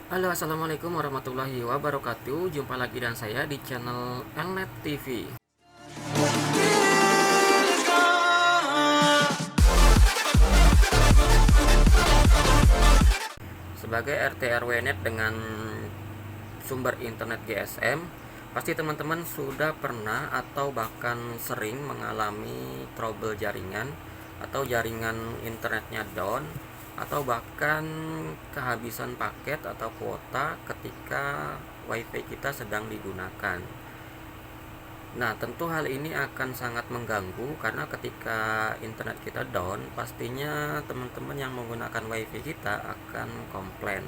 Halo, assalamualaikum warahmatullahi wabarakatuh. Jumpa lagi dengan saya di channel Elnet TV. Sebagai RT RW net dengan sumber internet GSM, pasti teman-teman sudah pernah atau bahkan sering mengalami trouble jaringan atau jaringan internetnya down atau bahkan kehabisan paket atau kuota ketika WiFi kita sedang digunakan. Nah, tentu hal ini akan sangat mengganggu karena ketika internet kita down, pastinya teman-teman yang menggunakan WiFi kita akan komplain.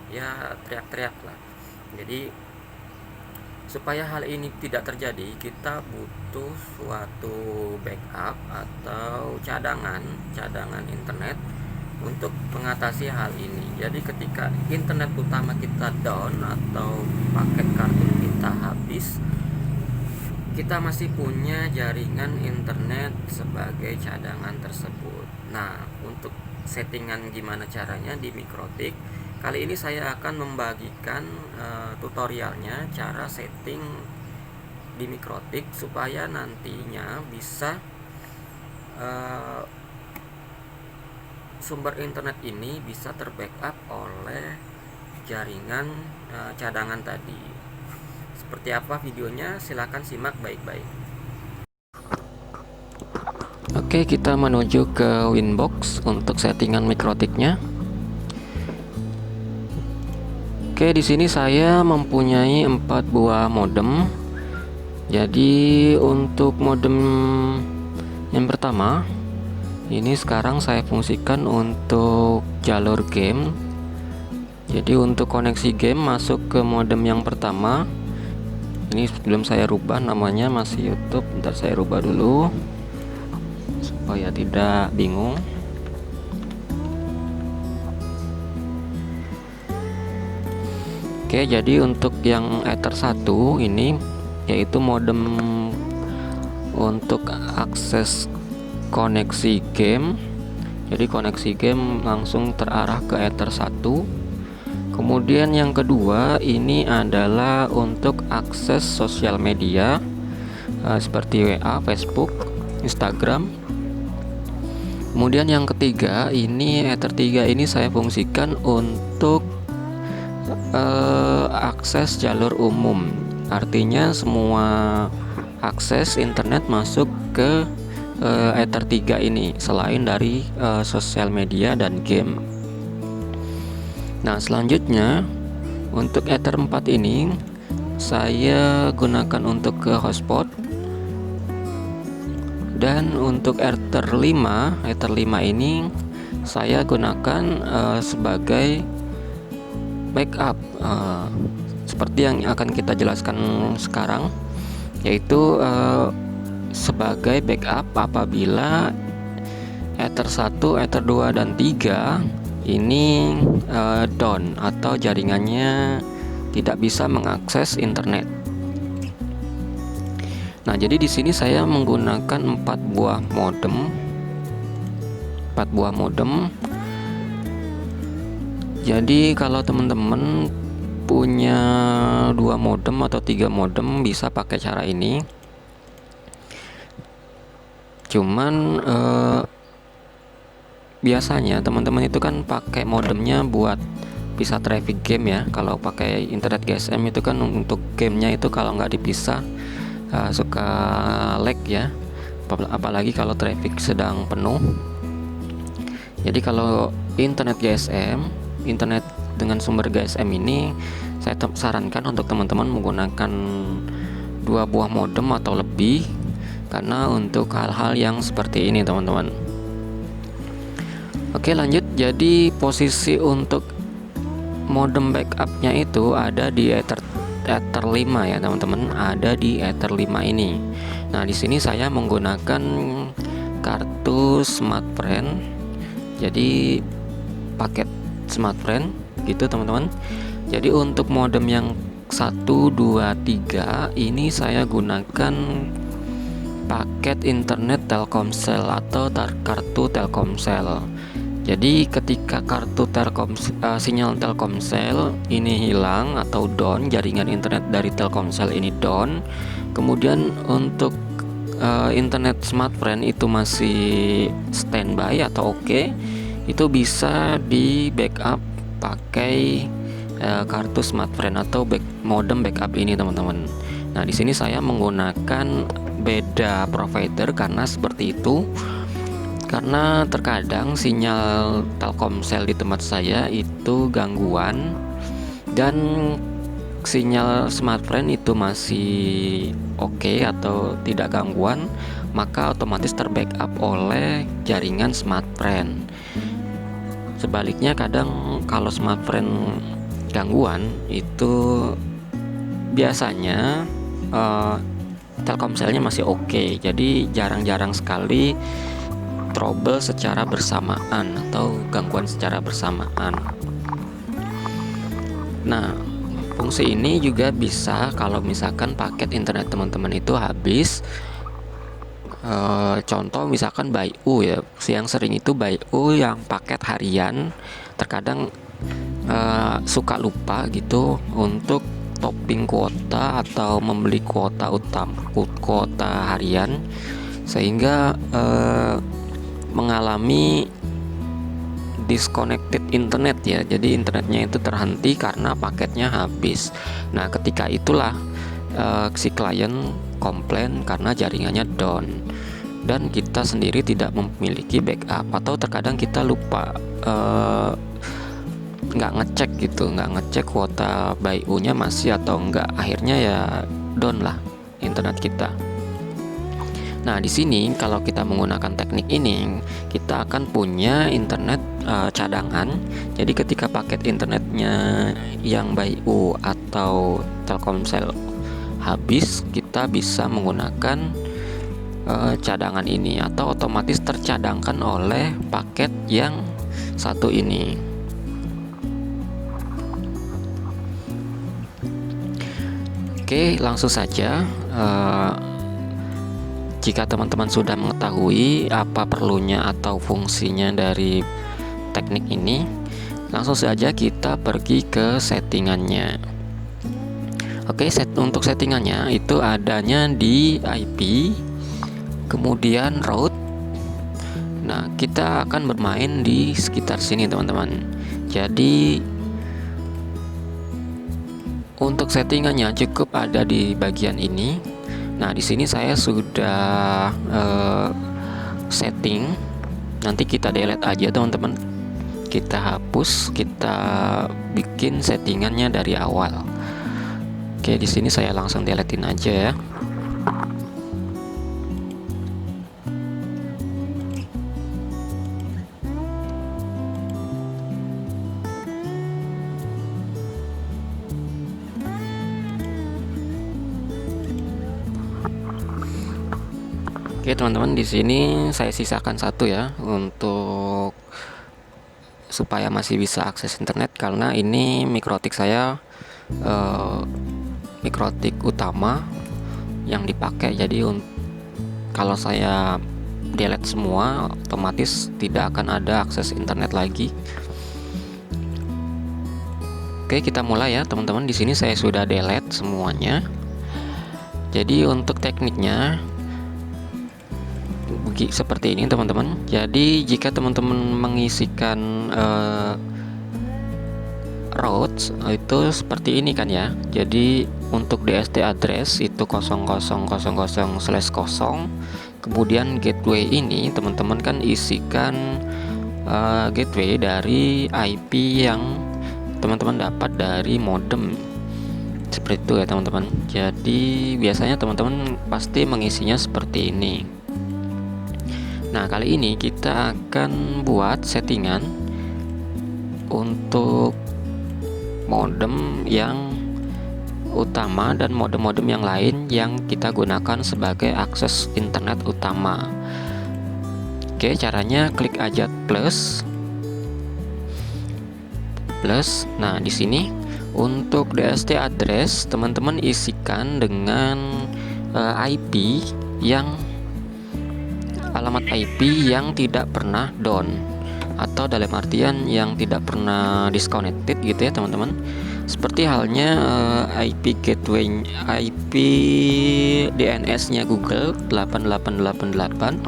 Ya, teriak-teriak lah. Jadi, supaya hal ini tidak terjadi, kita butuh suatu backup atau cadangan internet untuk mengatasi hal ini. Jadi, ketika internet utama kita down atau paket kartu kita habis, kita masih punya jaringan internet sebagai cadangan tersebut. Nah, untuk settingan gimana caranya di Mikrotik, kali ini saya akan membagikan tutorialnya cara setting di Mikrotik supaya nantinya bisa uh, sumber internet ini bisa terbackup oleh jaringan cadangan tadi. Seperti apa videonya? Silahkan simak baik-baik. Oke, kita menuju ke Winbox untuk settingan Mikrotiknya. Oke, di sini saya mempunyai 4 buah modem. Jadi untuk modem yang pertama, ini sekarang saya fungsikan untuk jalur game. Jadi untuk koneksi game masuk ke modem yang pertama. Ini belum saya rubah namanya, masih YouTube. Bentar saya rubah dulu supaya tidak bingung. Oke, jadi untuk yang Ether 1 ini yaitu modem untuk akses koneksi game. Jadi koneksi game langsung terarah ke Ether 1. Kemudian yang kedua ini adalah untuk akses sosial media seperti WA, Facebook, Instagram. Kemudian yang ketiga ini Ether 3 ini saya fungsikan untuk akses jalur umum. Artinya semua akses internet masuk ke Ether 3 ini selain dari sosial media dan game. Nah, selanjutnya untuk Ether 4 ini saya gunakan untuk ke hotspot. Dan untuk Ether 5 ini saya gunakan sebagai backup seperti yang akan kita jelaskan sekarang, yaitu sebagai backup apabila Ether 1, Ether 2 dan 3 ini down atau jaringannya tidak bisa mengakses internet. Nah, jadi di sini saya menggunakan 4 buah modem. Jadi kalau teman-teman punya 2 modem atau 3 modem bisa pakai cara ini. Cuman biasanya teman-teman itu kan pakai modemnya buat bisa traffic game ya. Kalau pakai internet GSM itu kan untuk gamenya itu kalau nggak dipisah suka lag ya, apalagi kalau traffic sedang penuh. Jadi kalau internet GSM, internet dengan sumber GSM ini saya sarankan untuk teman-teman menggunakan 2 buah modem atau lebih, karena untuk hal-hal yang seperti ini teman-teman. Oke, lanjut. Jadi posisi untuk modem backupnya itu ada di Ether 5 ya teman-teman, ada di Ether 5 ini. Nah, di sini saya menggunakan kartu Smartfren. Jadi paket Smartfren gitu teman-teman. Jadi untuk modem yang 1, 2, 3 ini saya gunakan paket internet Telkomsel atau kartu Telkomsel. Jadi ketika sinyal Telkomsel ini hilang atau down, jaringan internet dari Telkomsel ini down, kemudian untuk internet smartfren itu masih standby atau oke, itu bisa di backup pakai kartu smartfren atau modem backup ini teman-teman. Nah, di sini saya menggunakan beda provider karena seperti itu. Karena terkadang sinyal Telkomsel di tempat saya itu gangguan dan sinyal smartfren itu masih oke atau tidak gangguan, maka otomatis terbackup oleh jaringan smartfren. Sebaliknya kadang kalau smartfren gangguan itu biasanya Telkomselnya masih oke. Jadi jarang-jarang sekali trouble secara bersamaan atau gangguan secara bersamaan. Nah, fungsi ini juga bisa kalau misalkan paket internet teman-teman itu habis. Contoh misalkan BYU ya, yang sering itu BYU yang paket harian, terkadang suka lupa gitu untuk topping kuota atau membeli kuota harian, sehingga mengalami disconnected internet ya. Jadi internetnya itu terhenti karena paketnya habis. Nah, ketika itulah si klien komplain karena jaringannya down dan kita sendiri tidak memiliki backup, atau terkadang kita lupa nggak ngecek kuota BYU-nya masih atau enggak, akhirnya ya down lah internet kita. Nah, di sini kalau kita menggunakan teknik ini, kita akan punya internet cadangan. Jadi ketika paket internetnya yang BYU atau Telkomsel habis, kita bisa menggunakan cadangan ini atau otomatis tercadangkan oleh paket yang satu ini. Oke, langsung saja. Jika teman-teman sudah mengetahui apa perlunya atau fungsinya dari teknik ini, langsung saja kita pergi ke settingannya. Oke, untuk settingannya itu adanya di IP, kemudian route. Nah, kita akan bermain di sekitar sini teman-teman. Jadi untuk settingannya cukup ada di bagian ini. Nah, di sini saya sudah setting. Nanti kita delete aja teman-teman. Kita hapus, kita bikin settingannya dari awal. Oke, di sini saya langsung deletein aja ya. Oke teman-teman, di sini saya sisakan satu ya untuk supaya masih bisa akses internet, karena ini mikrotik saya mikrotik utama yang dipakai. Jadi kalau saya delete semua, otomatis tidak akan ada akses internet lagi. Oke, kita mulai ya teman-teman. Di sini saya sudah delete semuanya. Jadi untuk tekniknya seperti ini teman-teman. Jadi jika teman-teman mengisikan routes itu seperti ini kan ya. Jadi untuk DST address itu 0000/0, kemudian gateway ini teman-teman kan isikan gateway dari IP yang teman-teman dapat dari modem, seperti itu ya teman-teman. Jadi biasanya teman-teman pasti mengisinya seperti ini. Nah, kali ini kita akan buat settingan untuk modem yang utama dan modem-modem yang lain yang kita gunakan sebagai akses internet utama. Oke, caranya klik aja plus. Nah, di sini untuk DST address teman-teman isikan dengan IP yang alamat IP yang tidak pernah down. atau dalam artian yang tidak pernah disconnected gitu ya teman-teman. Seperti halnya IP gateway, IP DNS-nya Google 8888,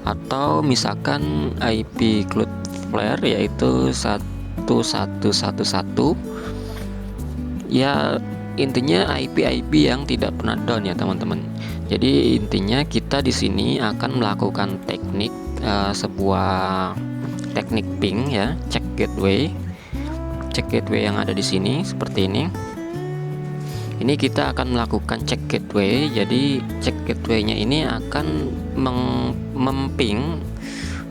atau misalkan IP Cloudflare yaitu 1111. Ya intinya IP-IP yang tidak pernah down ya teman-teman. Jadi intinya kita di sini akan melakukan teknik sebuah teknik ping ya, cek gateway yang ada di sini seperti ini. Ini kita akan melakukan cek gateway. Jadi cek gateway-nya ini akan memping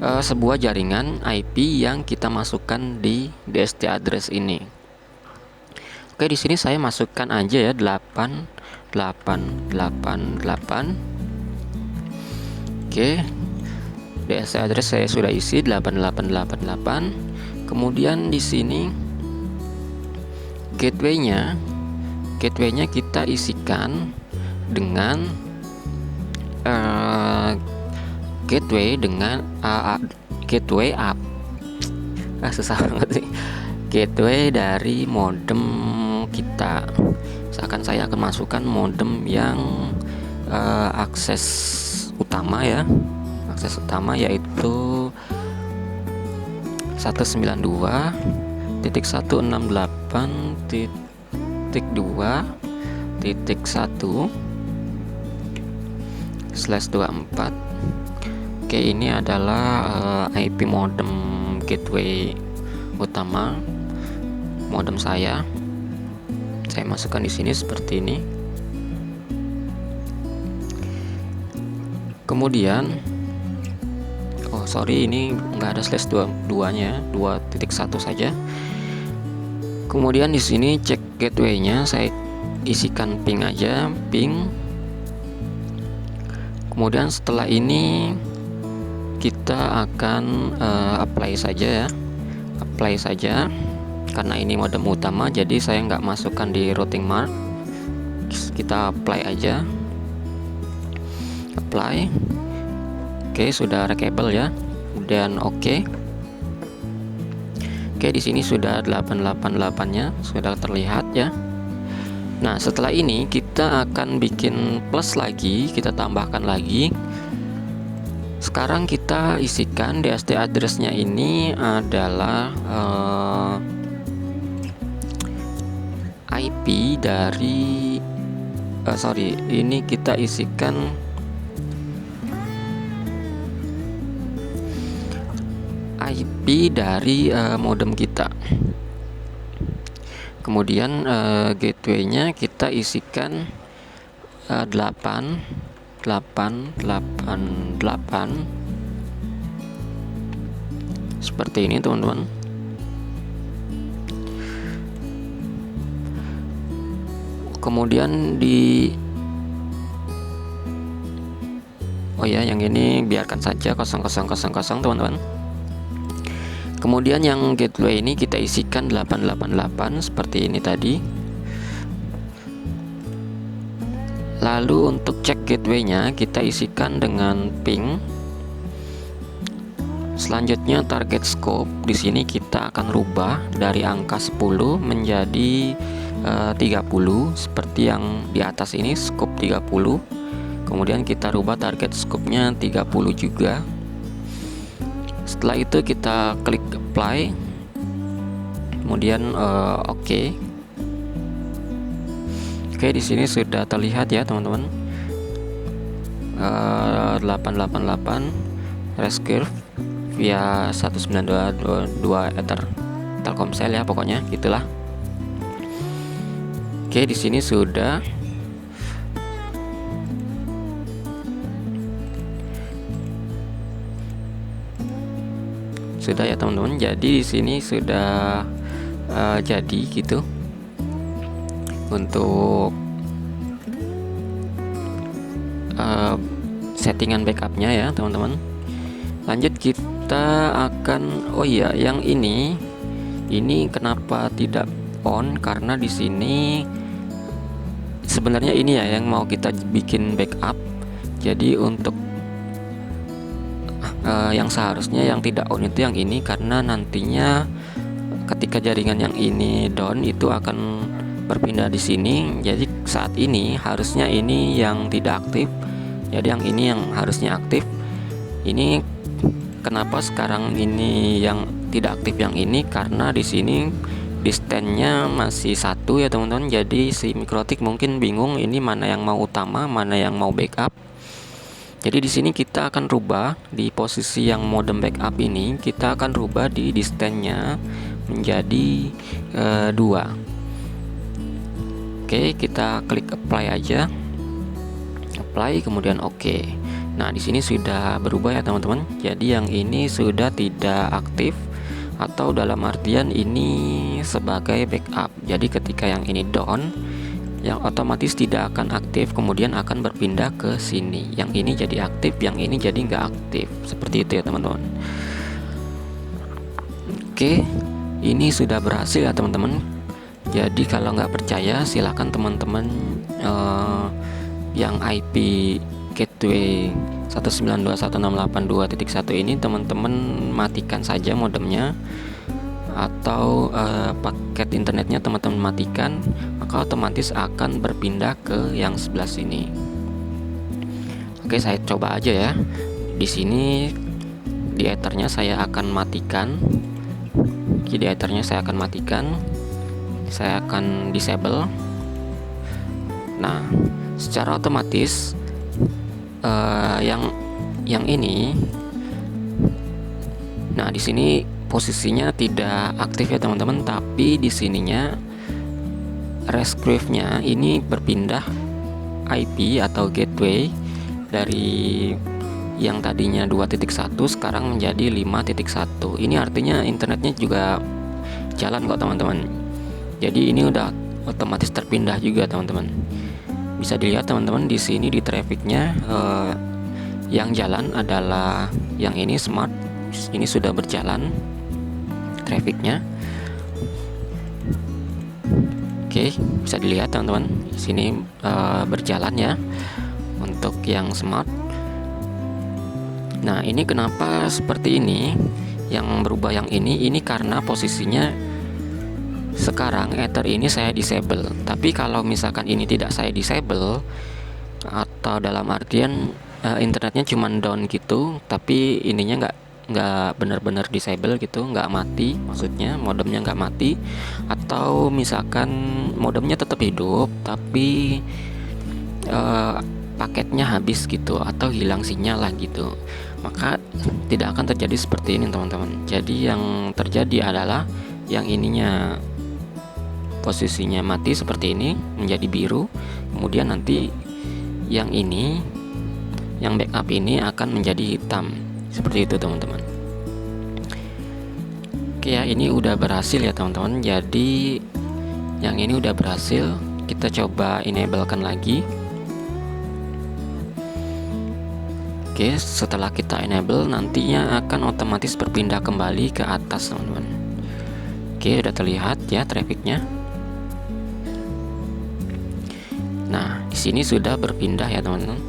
sebuah jaringan IP yang kita masukkan di DST address ini. Oke, di sini saya masukkan aja ya 8888. Oke. DST address saya sudah isi 8888. Kemudian di sini gateway-nya kita isikan dengan gateway susah banget sih. Gateway dari modem kita. Misalkan saya akan masukkan modem yang akses utama ya. Akses utama yaitu 192.168.2.1/24. Oke, ini adalah IP modem gateway utama modem saya. Saya masukkan di sini seperti ini. Kemudian ini nggak ada /2-nya, 2.1 saja. Kemudian di sini cek gateway-nya saya isikan ping aja, ping. Kemudian setelah ini kita akan apply saja ya, apply saja. Karena ini modem utama, jadi saya nggak masukkan di routing mark. Kita apply aja, apply. Oke, sudah reachable ya, dan oke. Oke, di sini sudah 888-nya sudah terlihat ya. Nah, setelah ini kita akan bikin plus lagi, kita tambahkan lagi. Sekarang kita isikan DST address-nya ini adalah IP dari ini kita isikan IP dari modem kita. Kemudian gateway-nya kita isikan 8888 seperti ini teman-teman. Kemudian yang ini biarkan saja 0000 teman-teman. Kemudian yang gateway ini kita isikan 888 seperti ini tadi. Lalu untuk cek gateway-nya kita isikan dengan ping. Selanjutnya target scope di sini kita akan rubah dari angka 10 menjadi 30 seperti yang di atas ini, scope 30. Kemudian kita rubah target scope-nya 30 juga. Setelah itu kita klik apply, kemudian oke. Oke, di sini sudah terlihat ya teman-teman, 888 rescue via 1922 Ether Telkomsel ya, pokoknya gitulah. Oke, di sini sudah. Sudah ya teman-teman, jadi di sini sudah jadi gitu untuk settingan backupnya ya teman-teman. Lanjut kita akan yang ini kenapa tidak on, karena di sini sebenarnya ini ya yang mau kita bikin backup. Jadi untuk yang seharusnya yang tidak on itu yang ini, karena nantinya ketika jaringan yang ini down itu akan berpindah di sini. Jadi saat ini harusnya ini yang tidak aktif, jadi yang ini yang harusnya aktif. Ini kenapa sekarang ini yang tidak aktif yang ini, karena di sini distance-nya masih 1 ya teman-teman. Jadi si Mikrotik mungkin bingung ini mana yang mau utama, mana yang mau backup. Jadi di sini kita akan rubah di posisi yang modem backup ini, kita akan rubah di distance-nya menjadi 2. Oke, kita klik apply aja. Apply kemudian oke. Nah, di sini sudah berubah ya teman-teman. Jadi yang ini sudah tidak aktif, atau dalam artian ini sebagai backup. Jadi ketika yang ini down, yang otomatis tidak akan aktif, kemudian akan berpindah ke sini. Yang ini jadi aktif, yang ini jadi nggak aktif. Seperti itu ya teman-teman. Oke, ini sudah berhasil ya teman-teman. Jadi kalau nggak percaya, silahkan teman-teman yang IP gateway 192.168.2.1 ini teman-teman matikan saja modemnya, atau paket internetnya teman-teman matikan, maka otomatis akan berpindah ke yang sebelah sini. Oke, saya coba aja ya. Di sini di ethernya saya akan matikan. Di ethernya saya akan matikan. Saya akan disable. Nah, secara otomatis yang ini, nah di sini posisinya tidak aktif ya teman-teman, tapi di sininya Rescue-nya ini berpindah IP atau gateway dari yang tadinya 2.1 sekarang menjadi 5.1. Ini artinya internetnya juga jalan kok teman-teman. Jadi ini udah otomatis terpindah juga teman-teman. Bisa dilihat teman-teman di sini di trafficnya yang jalan adalah yang ini smart. Ini sudah berjalan trafficnya. Oke, bisa dilihat teman-teman di sini berjalan ya untuk yang smart. Nah, ini kenapa seperti ini? Yang berubah yang ini karena posisinya sekarang ether ini saya disable. Tapi kalau misalkan ini tidak saya disable, atau dalam artian internetnya cuma down gitu, tapi ininya nggak benar-benar disable gitu, nggak mati, maksudnya modemnya nggak mati, atau misalkan modemnya tetap hidup tapi paketnya habis gitu, atau hilang sinyal lah gitu, maka tidak akan terjadi seperti ini teman-teman. Jadi yang terjadi adalah yang ininya posisinya mati seperti ini menjadi biru, kemudian nanti yang ini, yang backup ini akan menjadi hitam. Seperti itu teman-teman. Oke ya, ini udah berhasil ya teman-teman. Jadi yang ini udah berhasil. Kita coba enablekan lagi. Oke, setelah kita enable nantinya akan otomatis berpindah kembali ke atas teman-teman. Oke, udah terlihat ya trafficnya. Nah, di sini sudah berpindah ya teman-teman.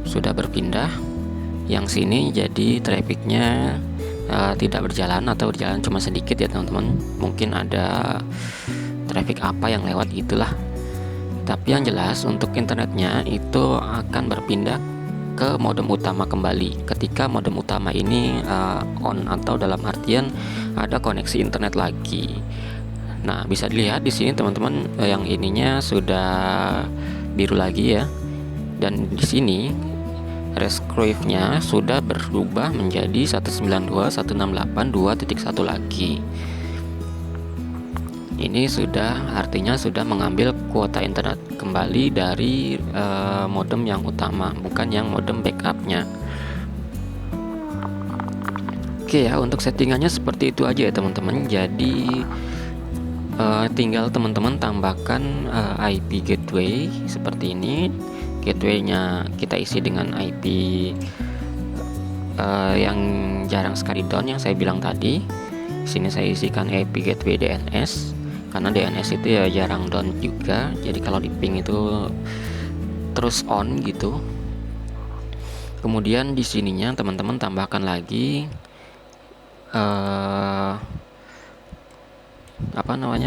Sudah berpindah. Yang sini jadi trafficnya tidak berjalan, atau berjalan cuma sedikit ya teman-teman. Mungkin ada traffic apa yang lewat gitulah. Tapi yang jelas untuk internetnya itu akan berpindah ke modem utama kembali ketika modem utama ini on, atau dalam artian ada koneksi internet lagi. Nah, bisa dilihat di sini teman-teman, yang ininya sudah biru lagi ya. Dan di sini Rescue-nya sudah berubah menjadi 192.168.2.1 lagi. Ini sudah artinya sudah mengambil kuota internet kembali dari modem yang utama, bukan yang modem backupnya. Oke ya, untuk settingannya seperti itu aja ya teman-teman. Jadi tinggal teman-teman tambahkan IP gateway seperti ini. Gateway-nya kita isi dengan IP yang jarang sekali down yang saya bilang tadi. Di sini saya isikan IP gateway DNS karena DNS itu ya jarang down juga. Jadi kalau di ping itu terus on gitu. Kemudian di sininya teman-teman tambahkan lagi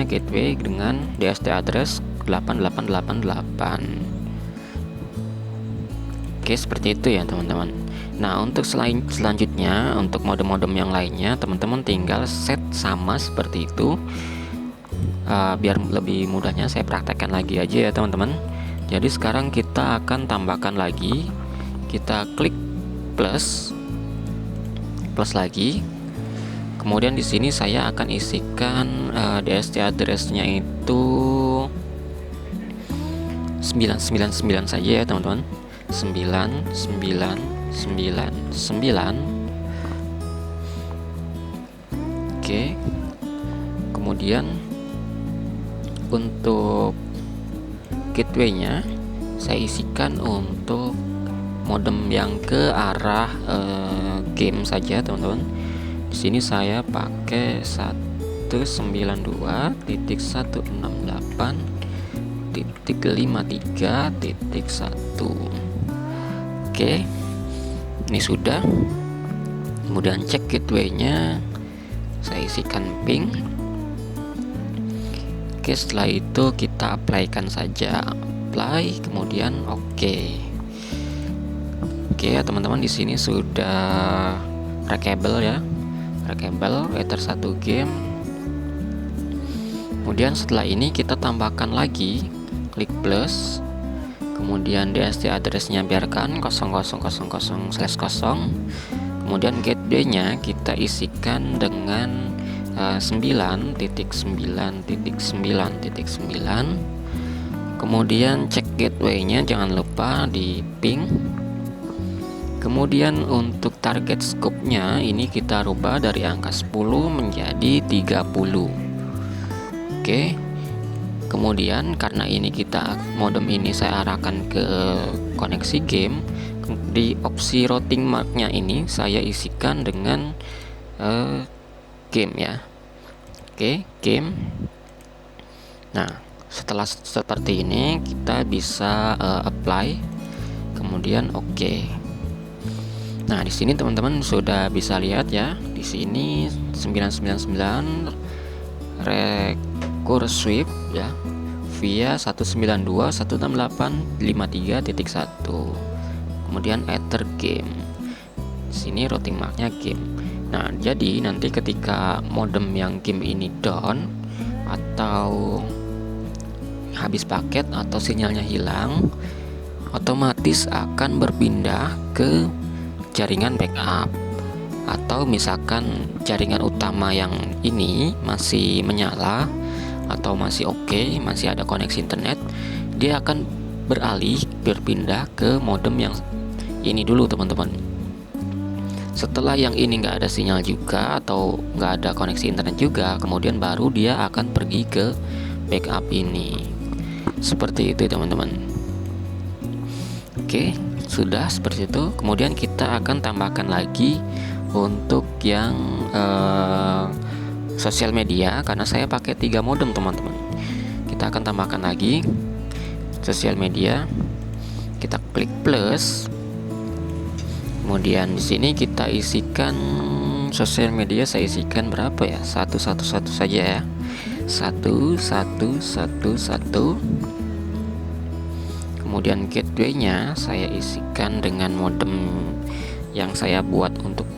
gateway dengan DST address 8888. Oke, seperti itu ya teman-teman. Nah, untuk selanjutnya untuk modem-modem yang lainnya teman-teman tinggal set sama seperti itu. Biar lebih mudahnya saya praktekkan lagi aja ya teman-teman. Jadi sekarang kita akan tambahkan lagi, kita klik plus lagi. Kemudian di sini saya akan isikan DST address-nya itu 999 saja ya teman-teman. 9999. Oke. Kemudian untuk gateway-nya saya isikan untuk modem yang ke arah game saja teman-teman. Di sini saya pakai 192.168.53.1. Oke, ini sudah. Kemudian cek gateway-nya, saya isikan ping. Oke, setelah itu kita apply-kan saja, apply, kemudian oke ya teman-teman. Di sini sudah reachable ya, reachable Ether 1 game. Kemudian setelah ini kita tambahkan lagi, klik plus, kemudian DST address-nya biarkan 0000/0. Kemudian gateway-nya kita isikan dengan 9.9.9.9. Kemudian cek gateway-nya jangan lupa di ping. Kemudian untuk target scope-nya ini kita rubah dari angka 10 menjadi 30. Oke. Kemudian karena ini modem ini saya arahkan ke koneksi game, di opsi routing mark-nya ini saya isikan dengan game ya. Oke, game. Nah, setelah seperti ini kita bisa apply, kemudian oke. Nah, di sini teman-teman sudah bisa lihat ya, di sini 999 recursive ya via 192.168.53.1. Kemudian Ether game. Di sini routing marknya game. Nah, jadi nanti ketika modem yang game ini down atau habis paket atau sinyalnya hilang, otomatis akan berpindah ke jaringan backup. Atau misalkan jaringan utama yang ini masih menyala atau masih oke, masih ada koneksi internet, dia akan berpindah ke modem yang ini dulu teman-teman. Setelah yang ini nggak ada sinyal juga atau nggak ada koneksi internet juga, kemudian baru dia akan pergi ke backup ini. Seperti itu teman-teman. Oke, sudah seperti itu. Kemudian kita akan tambahkan lagi untuk yang sosial media, karena saya pakai 3 modem teman-teman. Kita akan tambahkan lagi sosial media. Kita klik plus. Kemudian di sini kita isikan sosial media, saya isikan berapa ya? 111 saja ya. 1111. Kemudian gateway-nya saya isikan dengan modem yang saya buat untuk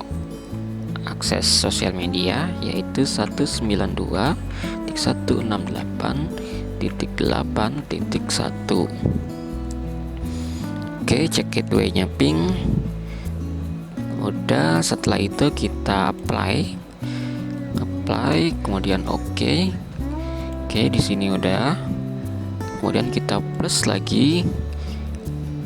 akses sosial media, yaitu 192.168.8.1. Oke, cek gateway-nya ping. Udah, setelah itu kita apply, kemudian oke, di sini udah. Kemudian kita plus lagi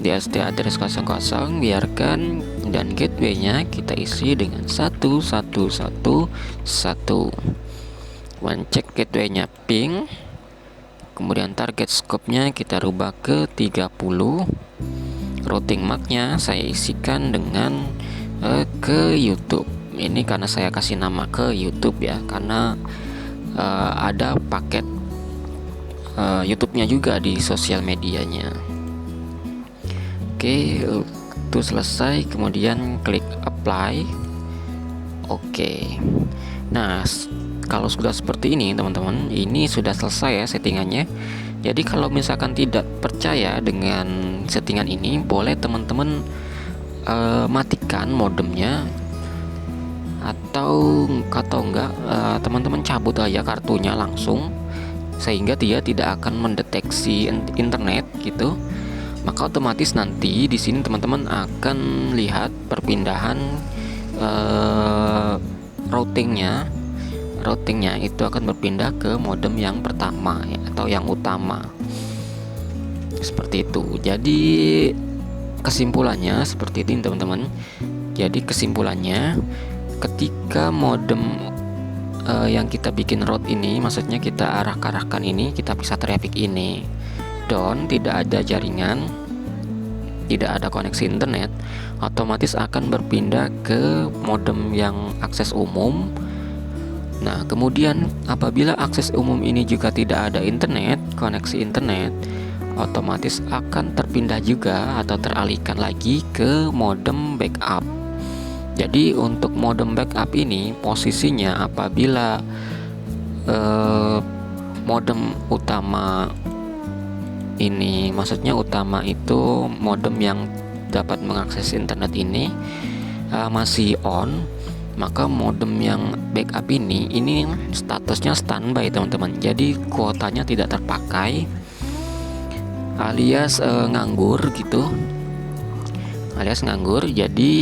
DST address 00, biarkan, dan gateway-nya kita isi dengan 111. Kemudian cek gateway-nya ping. Kemudian target scope-nya kita rubah ke 30. Routing mark-nya saya isikan dengan ke YouTube. Ini karena saya kasih nama ke YouTube ya, karena ada paket YouTube-nya juga di sosial medianya. Oke, itu selesai, kemudian klik apply. Oke. Nah, kalau sudah seperti ini teman-teman, ini sudah selesai ya settingannya. Jadi kalau misalkan tidak percaya dengan settingan ini, boleh teman-teman matikan modemnya, atau enggak teman-teman cabut aja kartunya langsung, sehingga dia tidak akan mendeteksi internet gitu. Maka otomatis nanti di sini teman-teman akan lihat perpindahan routingnya itu akan berpindah ke modem yang pertama ya, atau yang utama, seperti itu. Jadi kesimpulannya seperti ini teman-teman. Jadi kesimpulannya, ketika modem yang kita bikin route ini, maksudnya kita arahkan ini, kita bisa traffic ini down, tidak ada jaringan, tidak ada koneksi internet, otomatis akan berpindah ke modem yang akses umum. Nah, kemudian apabila akses umum ini juga tidak ada internet, koneksi internet, otomatis akan terpindah juga atau teralihkan lagi ke modem backup. Jadi untuk modem backup ini posisinya apabila modem utama ini, maksudnya utama itu modem yang dapat mengakses internet ini masih on, maka modem yang backup ini statusnya standby teman-teman. Jadi kuotanya tidak terpakai, alias nganggur gitu, jadi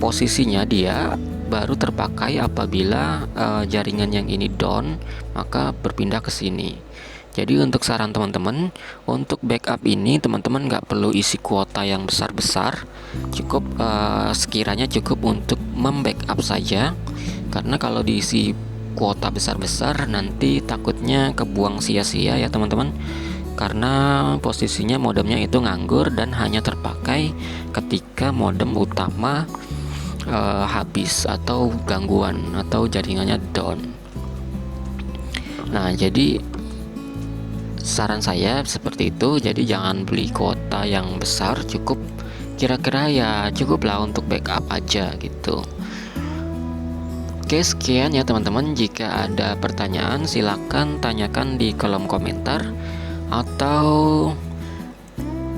posisinya dia baru terpakai apabila jaringan yang ini down, maka berpindah ke sini. Jadi untuk saran teman-teman, untuk backup ini teman-teman nggak perlu isi kuota yang besar-besar, cukup sekiranya cukup untuk membackup saja. Karena kalau diisi kuota besar-besar nanti takutnya kebuang sia-sia ya teman-teman. Karena posisinya modemnya itu nganggur dan hanya terpakai ketika modem utama habis atau gangguan atau jaringannya down. Nah, jadi saran saya seperti itu. Jadi jangan beli kuota yang besar, cukup kira-kira ya cukuplah untuk backup aja gitu. Oke, sekian ya teman-teman. Jika ada pertanyaan silakan tanyakan di kolom komentar, atau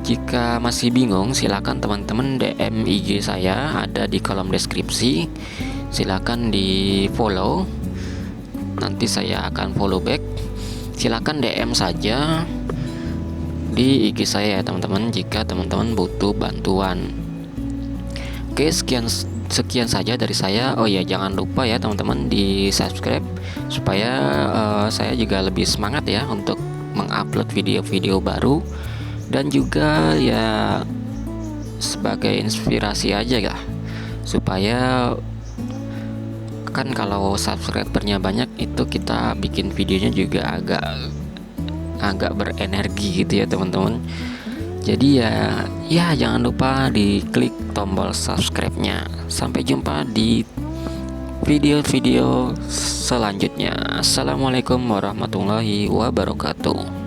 jika masih bingung silakan teman-teman DM IG saya, ada di kolom deskripsi. Silakan di follow, nanti saya akan follow back. Silakan DM saja di IG saya ya teman-teman, jika teman-teman butuh bantuan. Oke, sekian saja dari saya. Oh ya, jangan lupa ya teman-teman di subscribe supaya saya juga lebih semangat ya untuk mengupload video-video baru, dan juga ya sebagai inspirasi aja ya, supaya kan kalau subscribernya banyak itu kita bikin videonya juga agak berenergi gitu ya teman-teman. Jadi ya jangan lupa diklik tombol subscribe-nya. Sampai jumpa di video-video selanjutnya. Assalamualaikum warahmatullahi wabarakatuh.